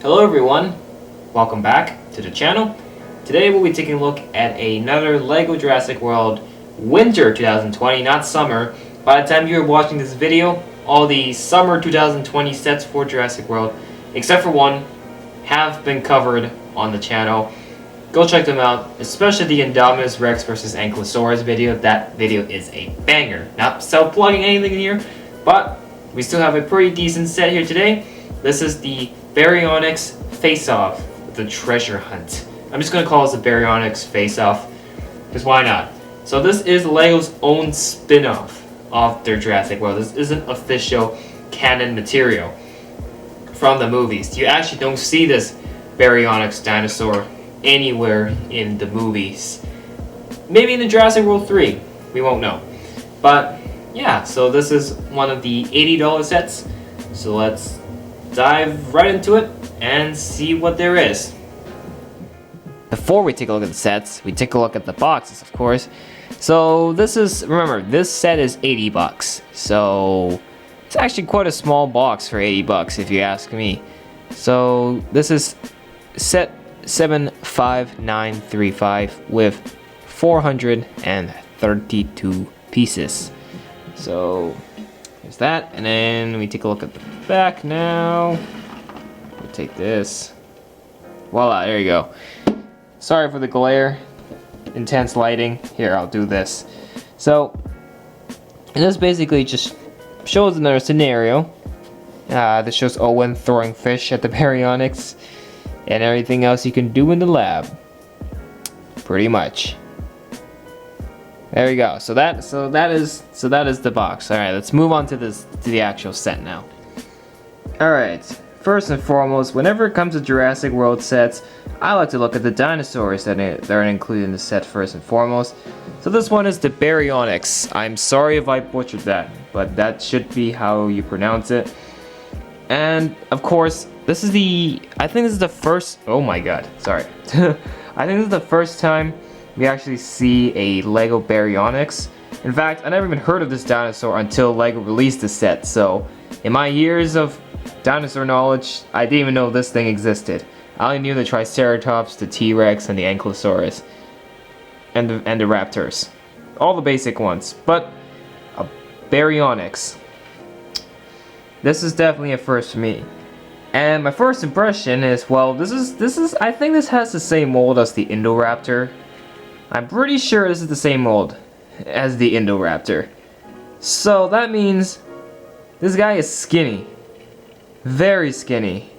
Hello everyone, welcome back to the channel. Today we'll be taking a look at another LEGO Jurassic World Winter 2020, not summer. By the time you're watching this video, all the summer 2020 sets for Jurassic World, except for one, have been covered on the channel. Go check them out, especially the Indominus Rex vs Ankylosaurus video. That video is a banger. Not self-plugging anything in here, but we still have a pretty decent set here today. This is the Baryonyx Face-Off, the treasure hunt. I'm just gonna call this the Baryonyx Face-Off, because why not? So this is LEGO's own spin-off of their Jurassic World. This isn't official canon material from the movies. You actually don't see this Baryonyx dinosaur anywhere in the movies. Maybe in the Jurassic World 3, we won't know. But yeah, so this is one of the $80 sets. So let's dive right into it and see what there is. Before we take a look at the sets, we take a look at the boxes, of course. So this is, remember, this set is 80 bucks. So it's actually quite a small box for 80 bucks if you ask me. So this is set 75935 with 432 pieces. So there's that, and then we take a look at the back now. We'll take this. Voila, there you go. Sorry for the glare, intense lighting. Here, I'll do this. So, and this basically just shows another scenario. This shows Owen throwing fish at the Baryonyx and everything else you can do in the lab. Pretty much. There we go. So that is the box. All right, let's move on to the actual set now. All right. First and foremost, whenever it comes to Jurassic World sets, I like to look at the dinosaurs that are included in the set first and foremost. So this one is the Baryonyx. I'm sorry if I butchered that, but that should be how you pronounce it. And of course, I think this is the first. Oh my God, sorry. I think this is the first time we actually see a LEGO Baryonyx. In fact, I never even heard of this dinosaur until LEGO released the set. So, in my years of dinosaur knowledge, I didn't even know this thing existed. I only knew the Triceratops, the T-Rex, and the Ankylosaurus, and the Raptors, all the basic ones. But a Baryonyx. This is definitely a first for me. And my first impression is, well, this is. I think this has the same mold as the Indoraptor. I'm pretty sure this is the same mold as the Indoraptor. So that means this guy is skinny. Very skinny.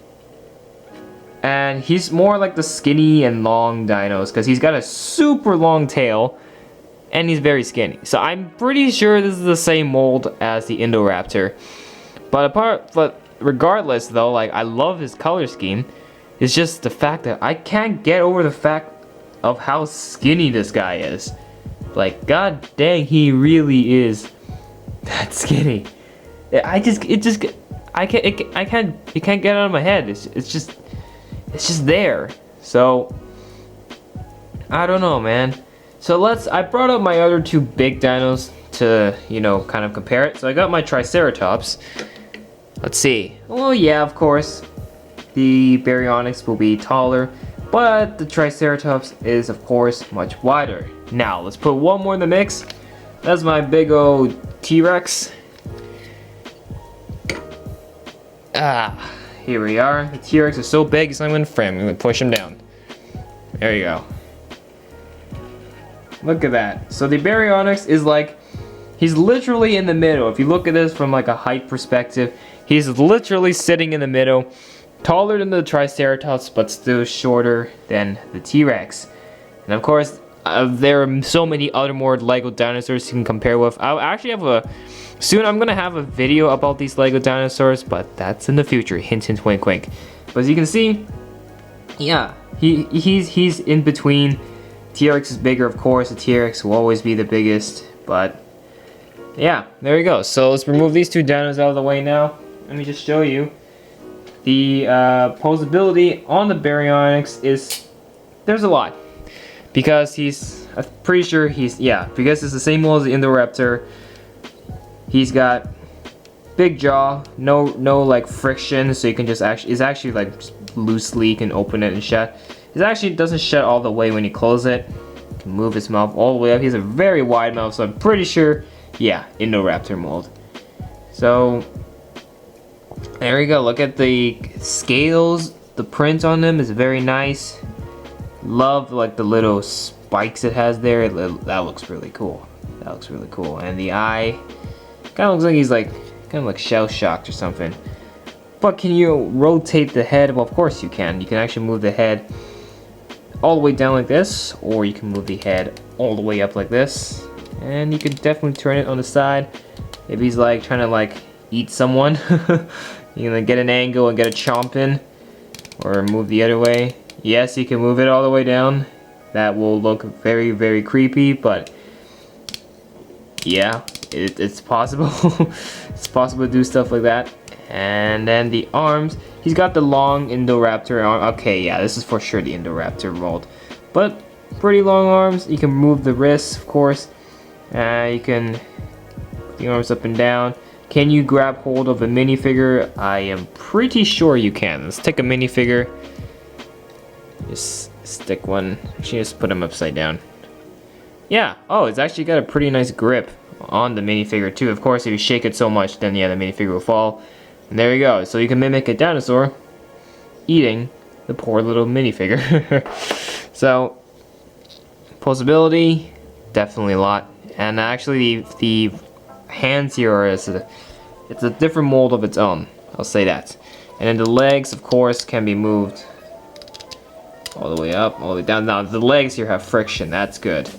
And he's more like the skinny and long dinos because he's got a super long tail and he's very skinny. So I'm pretty sure this is the same mold as the Indoraptor. But regardless though, like, I love his color scheme. It's just the fact that I can't get over the fact of how skinny this guy is. Like, god dang, he really is that skinny. It can't get out of my head. It's just there. So I don't know, man. So I brought up my other two big dinos to, you know, kind of compare it. So I got my Triceratops. Let's see. Well, yeah, of course, the Baryonyx will be taller, but the Triceratops is, of course, much wider. Now, let's put one more in the mix. That's my big old T-Rex. Here we are. The T-Rex is so big, it's not even in frame. I'm gonna push him down. There you go. Look at that. So the Baryonyx is like, he's literally in the middle. If you look at this from like a height perspective, he's literally sitting in the middle. Taller than the Triceratops, but still shorter than the T-Rex. And of course, there are so many other more LEGO dinosaurs you can compare with. I'll actually have soon I'm gonna have a video about these LEGO dinosaurs, but that's in the future. Hint, hint, wink, wink. But as you can see, yeah, he's in between. T-Rex is bigger, of course. The T-Rex will always be the biggest, but yeah, there you go. So let's remove these two dinos out of the way now. Let me just show you. The posability on the Baryonyx is, there's a lot. Because I'm pretty sure because it's the same mold as the Indoraptor. He's got big jaw, no like friction, so you can just actually, it's actually like just loosely, you can open it and shut. It actually doesn't shut all the way when you close it. You can move his mouth all the way up. He has a very wide mouth, so I'm pretty sure, yeah, Indoraptor mold. So there we go. Look at the scales. The print on them is very nice. Love like the little spikes it has there. That looks really cool. That looks really cool. And the eye kind of looks like he's like kind of like shell shocked or something. But can you rotate the head? Well, of course you can. You can actually move the head all the way down like this, or you can move the head all the way up like this. And you can definitely turn it on the side. If he's like trying to like eat someone, you can get an angle and get a chomp in, or move the other way. Yes, you can move it all the way down. That will look very, very creepy, but yeah, it's possible. It's possible to do stuff like that. And then the arms, he's got the long Indoraptor arm. Okay, yeah, this is for sure the Indoraptor mold, but pretty long arms. You can move the wrists, of course. You can put the arms up and down. Can you grab hold of a minifigure? I am pretty sure you can. Let's take a minifigure. Just stick one. Actually, just put him upside down. Yeah. Oh, it's actually got a pretty nice grip on the minifigure too. Of course, if you shake it so much, then yeah, the minifigure will fall. And there you go. So you can mimic a dinosaur eating the poor little minifigure. So, posability, definitely a lot. And actually, the hands here are it's a different mold of its own. I'll say that. And then the legs, of course, can be moved all the way up, all the way down. Now the legs here have friction. That's good.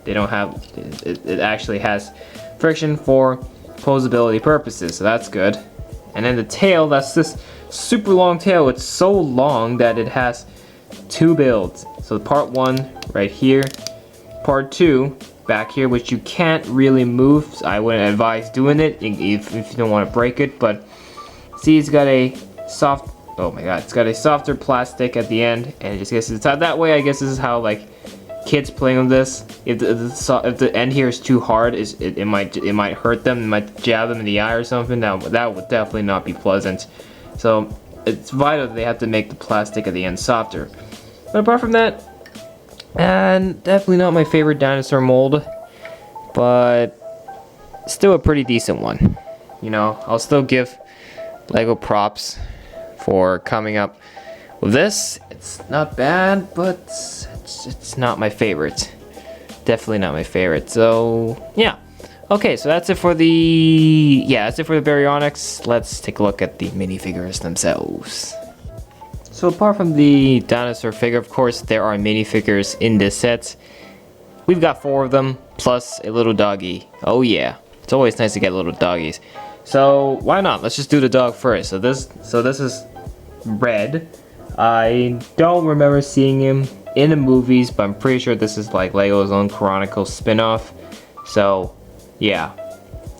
They don't have. It actually has friction for posability purposes, so that's good. And then the tail, that's this super long tail. It's so long that it has two builds. So part one right here, part two back here, which you can't really move. So I wouldn't advise doing it if you don't want to break it. But see, it's got a soft. Oh my God, it's got a softer plastic at the end, and it just gets to the top. That way, I guess this is how like kids playing with this. If the end here is too hard, it might hurt them. It might jab them in the eye or something. That would definitely not be pleasant. So it's vital that they have to make the plastic at the end softer. But apart from that, and definitely not my favorite dinosaur mold, but still a pretty decent one. You know, I'll still give LEGO props for coming up with this. It's not bad, but it's not my favorite. Definitely not my favorite. So yeah. Okay, so that's it for the Baryonyx. Let's take a look at the minifigures themselves. So apart from the dinosaur figure, of course, there are minifigures in this set. We've got 4 of them, plus a little doggy. Oh yeah, it's always nice to get little doggies. So why not? Let's just do the dog first. So this is Red. I don't remember seeing him in the movies, but I'm pretty sure this is like LEGO's own Chronicles spin-off. So yeah,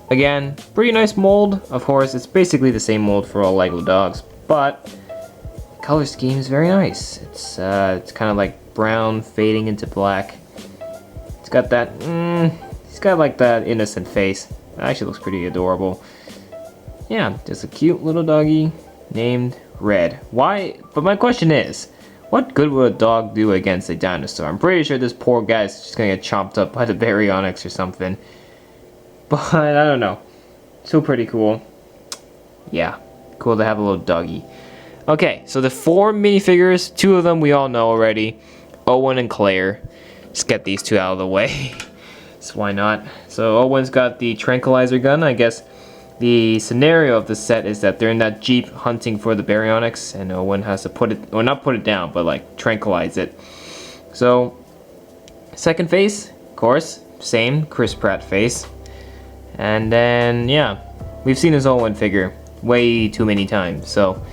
again, pretty nice mold. Of course, it's basically the same mold for all LEGO dogs, but the color scheme is very nice. It's kind of like brown fading into black. It's got that he's got like that innocent face. It actually looks pretty adorable. Yeah, just a cute little doggy named Red. Why? But my question is, what good would a dog do against a dinosaur? I'm pretty sure this poor guy's just gonna get chomped up by the Baryonyx or something. But I don't know. Still pretty cool. Yeah, cool to have a little doggy. Okay, so the 4 minifigures, 2 of them we all know already. Owen and Claire. Just get these 2 out of the way. So why not? So Owen's got the tranquilizer gun. I guess the scenario of the set is that they're in that Jeep hunting for the Baryonyx, and Owen has to put it, or not put it down, but like tranquilize it. So, second face, of course, same Chris Pratt face. And then, yeah, we've seen his Owen figure way too many times, so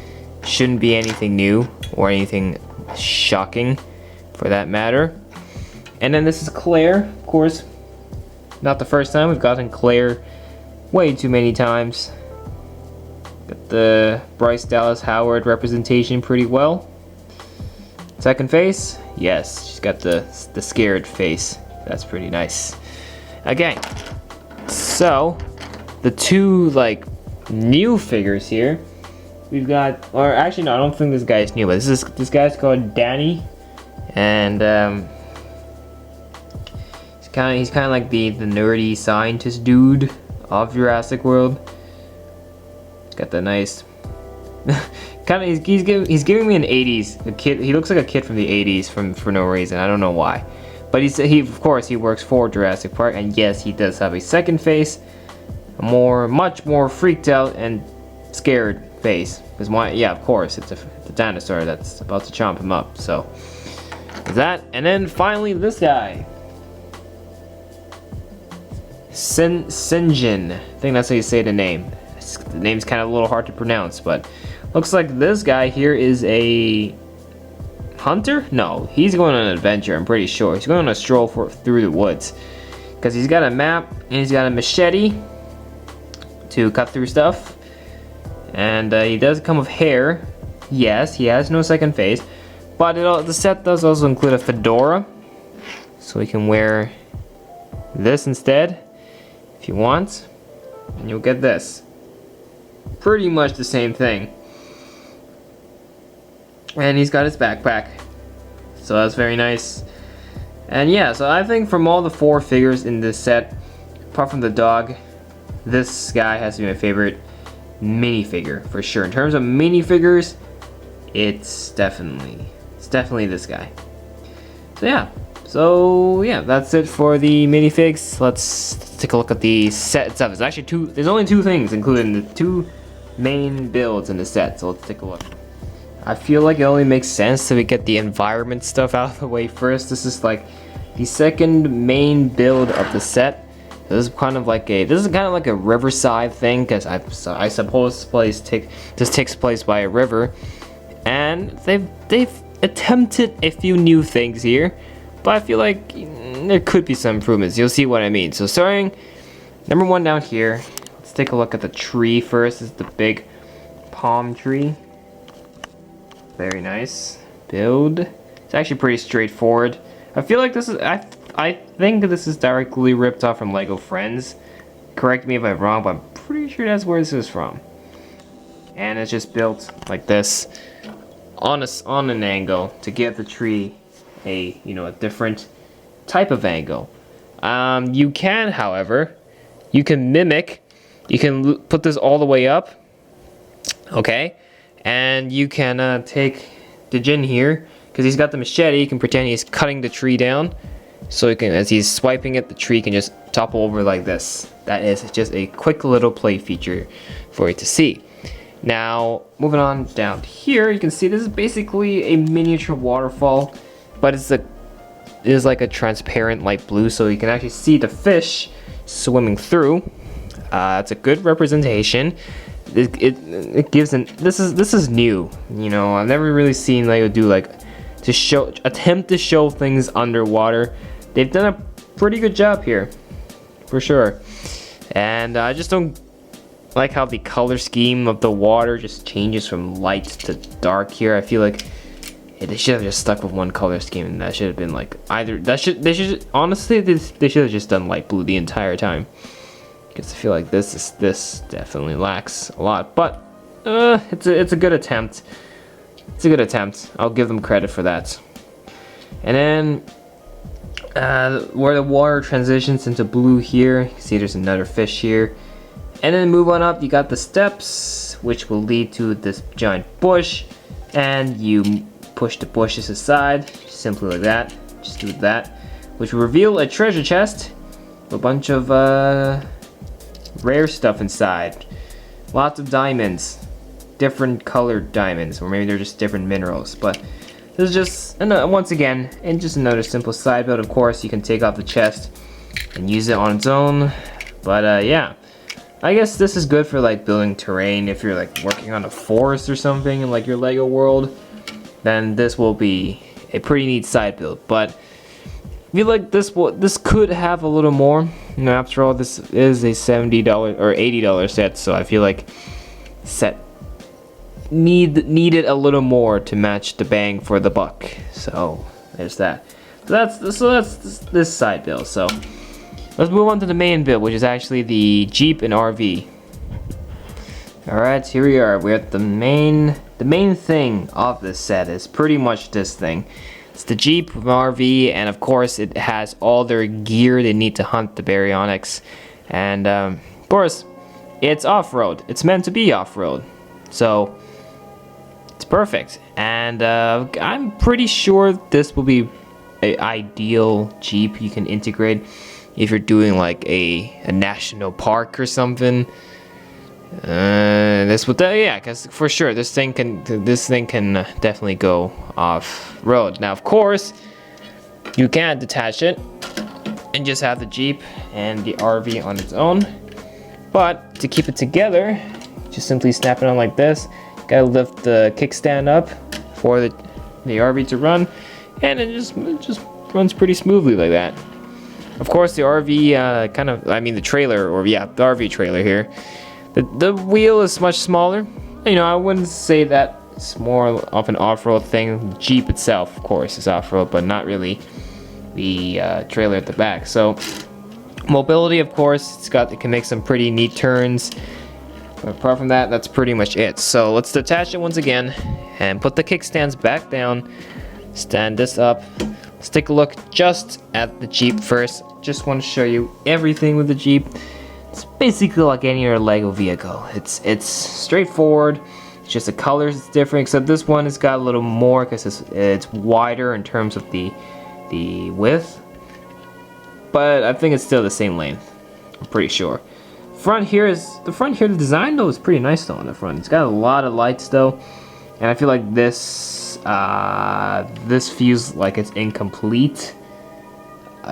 shouldn't be anything new or anything shocking for that matter. And then this is Claire, of course. Not the first time we've gotten Claire way too many times. Got the Bryce Dallas Howard representation pretty well. Second face, yes, she's got the scared face. That's pretty nice. Okay, so the 2 like new figures here. We've got, or actually no, I don't think this guy's new, but this guy's called Danny, and he's kind of like the nerdy scientist dude of Jurassic World. Got the nice kind of he's giving me an 80s kid. He looks like a kid from the 80s for no reason. I don't know why. But he of course he works for Jurassic Park, and yes, he does have a second face, a much more freaked out and scared face. Because yeah, of course, it's a dinosaur that's about to chomp him up. So that, and then finally this guy, Sinjin. I think that's how you say the name. The name's kind of a little hard to pronounce, but looks like this guy here is a hunter? No, he's going on an adventure, I'm pretty sure. He's going on a stroll through the woods. Because he's got a map, and he's got a machete to cut through stuff. And he does come with hair. Yes, he has no second face. But the set does also include a fedora. So he can wear this instead, if you want. And you'll get this. Pretty much the same thing. And he's got his backpack, so that's very nice. And yeah, so I think from all the 4 figures in this set, apart from the dog, this guy has to be my favorite minifigure for sure. In terms of minifigures, it's definitely this guy. So yeah, that's it for the minifigs. Let's take a look at the set itself. There's actually there's only 2 things included in the 2 main builds in the set, so let's take a look. I feel like it only makes sense to get the environment stuff out of the way first. This is like the second main build of the set. This is kind of like a riverside thing, because I suppose this takes place by a river, and they've attempted a few new things here, but I feel like there could be some improvements. You'll see what I mean. So starting number 1 down here, let's take a look at the tree first. This is the big palm tree. Very nice build. It's actually pretty straightforward. I feel like this is, I think this is directly ripped off from LEGO Friends. Correct me if I'm wrong, but I'm pretty sure that's where this is from. And it's just built like this on an angle to give the tree a different type of angle. You can, however, you can put this all the way up. Okay. And you can take the Jin here, because he's got the machete. You can pretend he's cutting the tree down, so he can, as he's swiping it, the tree can just topple over like this. That is just a quick little play feature for you to see. Now, moving on down here, you can see this is basically a miniature waterfall, but it is like a transparent light blue, so you can actually see the fish swimming through. It's a good representation. It gives this is new. I've never really seen LEGO do attempt to show things underwater. They've done a pretty good job here, for sure. And I just don't like how the color scheme of the water just changes from light to dark here. I feel like they should have just stuck with one color scheme, and that should have been like honestly they should have just done light blue the entire time. Because I feel like this definitely lacks a lot, but it's a good attempt. It's a good attempt. I'll give them credit for that. And then where the water transitions into blue here, you can see there's another fish here. And then move on up, you got the steps, which will lead to this giant bush, and you push the bushes aside, simply like that. Just do that, which will reveal a treasure chest, a bunch of rare stuff inside. Lots of diamonds, different colored diamonds, or maybe they're just different minerals. But this is just once again, and just another simple side build. Of course, you can take off the chest and use it on its own. But yeah, I guess this is good for like building terrain. If you're like working on a forest or something in like your LEGO world, then this will be a pretty neat side build. But I feel like this could have a little more. After all, this is a $70 or $80 set, so I feel like set needed a little more to match the bang for the buck. So there's that. That's this side build. So let's move on to the main build, which is actually the Jeep and RV. Alright, here we are. We're at the main thing of this set is pretty much this thing. It's the Jeep RV, and of course it has all their gear they need to hunt the Baryonyx. And of course, it's off-road. It's meant to be off-road. So, it's perfect. And I'm pretty sure this will be an ideal Jeep you can integrate if you're doing like a national park or something. This would, yeah, because for sure this thing can definitely go off road. Now, of course, you can detach it and just have the Jeep and the RV on its own. But to keep it together, just simply snap it on like this. Gotta lift the kickstand up for the RV to run, and it just runs pretty smoothly like that. Of course, the RV the trailer, or yeah, the RV trailer here. The wheel is much smaller. You know, I wouldn't say that it's more of an off-road thing. The Jeep itself, of course, is off-road, but not really the trailer at the back. So, mobility, of course, it can make some pretty neat turns. But apart from that, that's pretty much it. So let's detach it once again and put the kickstands back down. Stand this up. Let's take a look just at the Jeep first. Just want to show you everything with the Jeep. It's basically like any other LEGO vehicle. It's straightforward. It's just the colors is different, except this one has got a little more because it's wider in terms of the width. But I think it's still the same length. I'm pretty sure. The front here, the design though is pretty nice though on the front. It's got a lot of lights though, and I feel like this feels like it's incomplete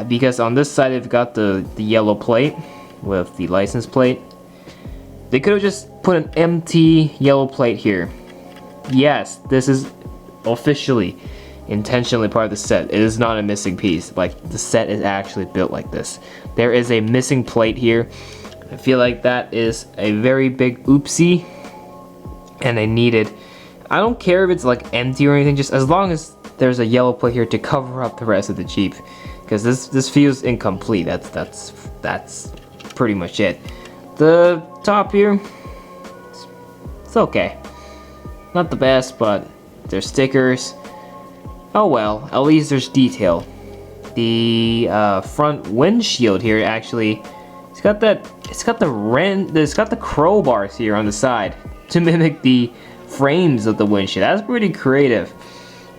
because on this side they've got the yellow plate with the license plate. They could have just put an empty yellow plate here. Yes, this is officially intentionally part of the set. It is not a missing piece. Like, the set is actually built like this. There is a missing plate here. I feel like that is a very big oopsie, and I don't care if it's like empty or anything, just as long as there's a yellow plate here to cover up the rest of the Jeep, because this feels incomplete. That's pretty much it. The top here, it's okay. Not the best, but there's stickers. Oh well, at least there's detail. The front windshield here actually, it's got the crowbars here on the side to mimic the frames of the windshield. That's pretty creative.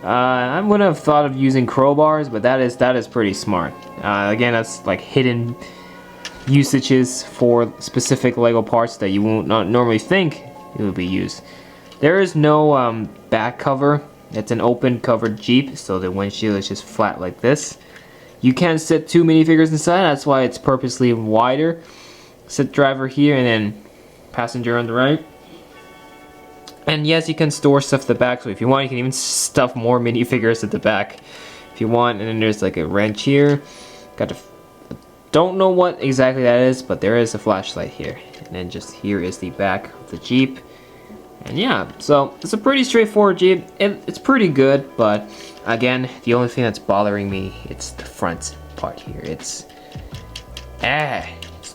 I wouldn't have thought of using crowbars, but that is pretty smart. Again, that's like hidden usages for specific LEGO parts that you won't not normally think it would be used. There is no back cover. It's an open covered Jeep, so the windshield is just flat like this. You can sit 2 minifigures inside, that's why it's purposely wider. Sit driver here and then passenger on the right. And yes, you can store stuff at the back, so if you want you can even stuff more minifigures at the back if you want. And then there's like a wrench here. Don't know what exactly that is, but there is a flashlight here. And then just here is the back of the Jeep. And yeah, so it's a pretty straightforward Jeep. It's pretty good, but again, the only thing that's bothering me, it's the front part here. It's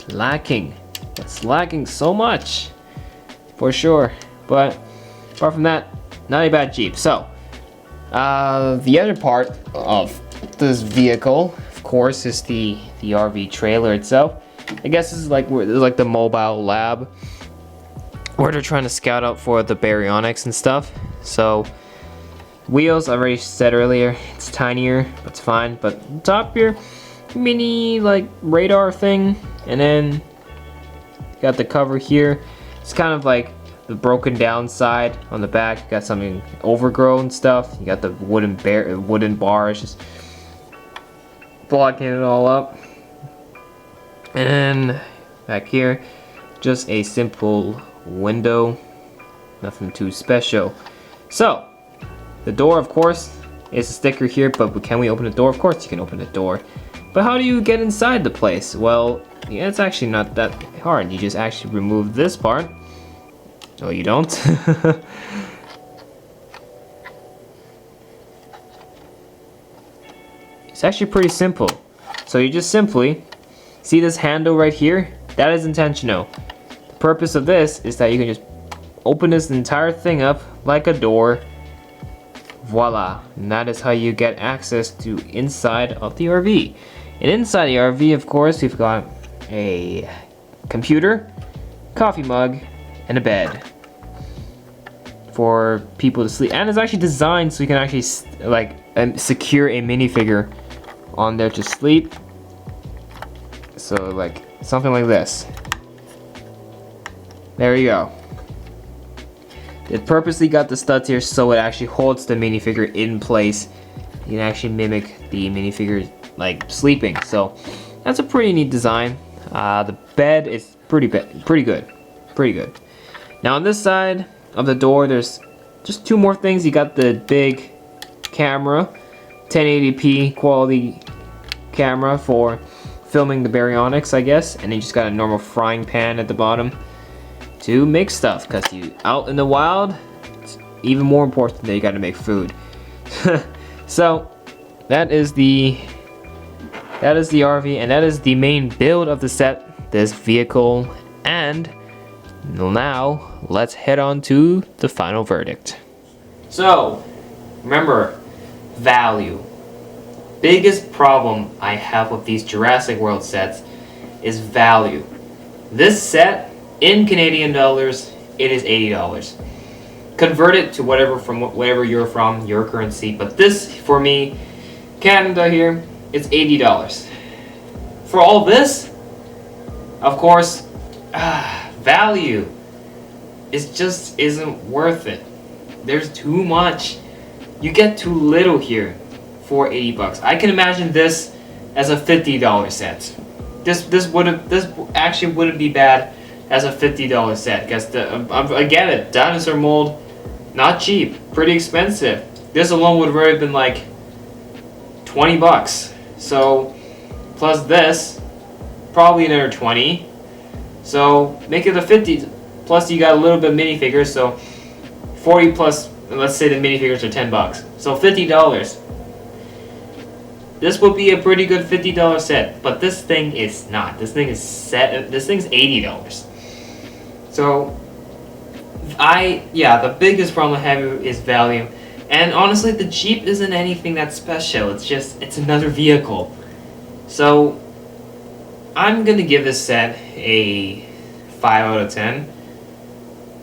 lacking. It's lacking so much, for sure. But apart from that, not a bad Jeep. So, the other part of this vehicle, of course, is the RV trailer itself. I guess this is like the mobile lab where they're trying to scout out for the Baryonyx and stuff. So wheels, I already said earlier, it's tinier, but it's fine. But top here, mini like radar thing, and then got the cover here. It's kind of like the broken down side on the back. You got something overgrown stuff. You got the wooden bars just blocking it all up. And back here, just a simple window, nothing too special. So the door, of course, is a sticker here, but can we open the door? Of course you can open the door, but how do you get inside the place? Well, yeah, it's actually not that hard. You just actually remove this part. Oh, you don't? It's actually pretty simple. So you just simply see this handle right here? That is intentional. The purpose of this is that you can just open this entire thing up like a door. Voila, and that is how you get access to inside of the RV. And inside the RV, of course, we've got a computer, coffee mug, and a bed for people to sleep. And it's actually designed so you can actually like secure a minifigure on there to sleep. So like something like this. There you go. It purposely got the studs here so it actually holds the minifigure in place. You can actually mimic the minifigure like sleeping. So that's a pretty neat design. The bed is pretty good. Now on this side of the door, there's just two more things. You got the big camera, 1080p quality camera for filming the Baryonyx, I guess. And then you just got a normal frying pan at the bottom to make stuff, because you out in the wild, it's even more important that you got to make food. So that is the RV, and that is the main build of the set, this vehicle. And now let's head on to the final verdict. So remember, value. Biggest problem I have with these Jurassic World sets is value. This set, in Canadian dollars, it is $80. Convert it to whatever you're from, your currency. But this, for me, Canada here, it's $80. For all this, of course, value just isn't worth it. There's too much. You get too little here for $80. I can imagine this as a $50 set. This actually wouldn't be bad as a $50 set, because I get it, dinosaur mold, not cheap, pretty expensive. This alone would have already been like $20. So plus this, probably another 20. So make it a 50. Plus you got a little bit of minifigures, so 40 plus. Let's say the minifigures are $10. So $50. This would be a pretty good $50 set, but this thing is not. This thing is $80. So, the biggest problem I have is value. And honestly, the Jeep isn't anything that special. It's another vehicle. So, I'm gonna give this set a 5 out of 10.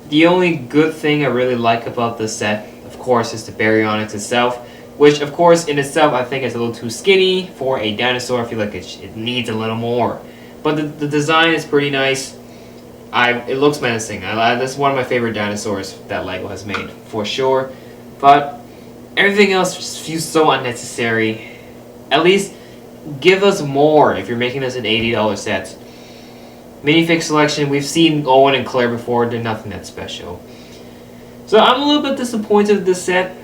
The only good thing I really like about this set, of course, is the Baryonyx itself. Which, of course, in itself, I think is a little too skinny for a dinosaur. I feel like it needs a little more. But the design is pretty nice. It looks menacing. This is one of my favorite dinosaurs that LEGO has made, for sure. But everything else just feels so unnecessary. At least give us more if you're making this an $80 set. Minifig selection, we've seen Owen and Claire before. They're nothing that special. So I'm a little bit disappointed with this set.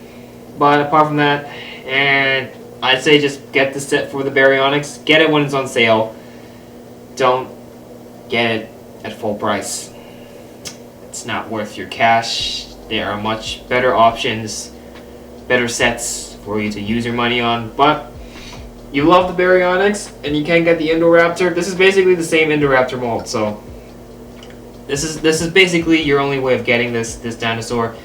But apart from that, and I'd say just get the set for the Baryonyx. Get it when it's on sale. Don't get it at full price. It's not worth your cash. There are much better options, better sets for you to use your money on. But you love the Baryonyx and you can't get the Indoraptor. This is basically the same Indoraptor mold. So this is basically your only way of getting this dinosaur.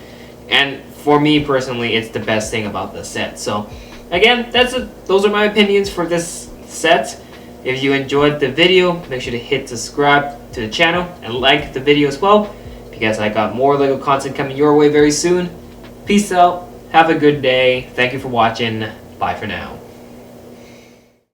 And for me personally, it's the best thing about this set. So again, those are my opinions for this set. If you enjoyed the video, make sure to hit subscribe to the channel and like the video as well, because I got more LEGO content coming your way very soon. Peace out. Have a good day. Thank you for watching. Bye for now.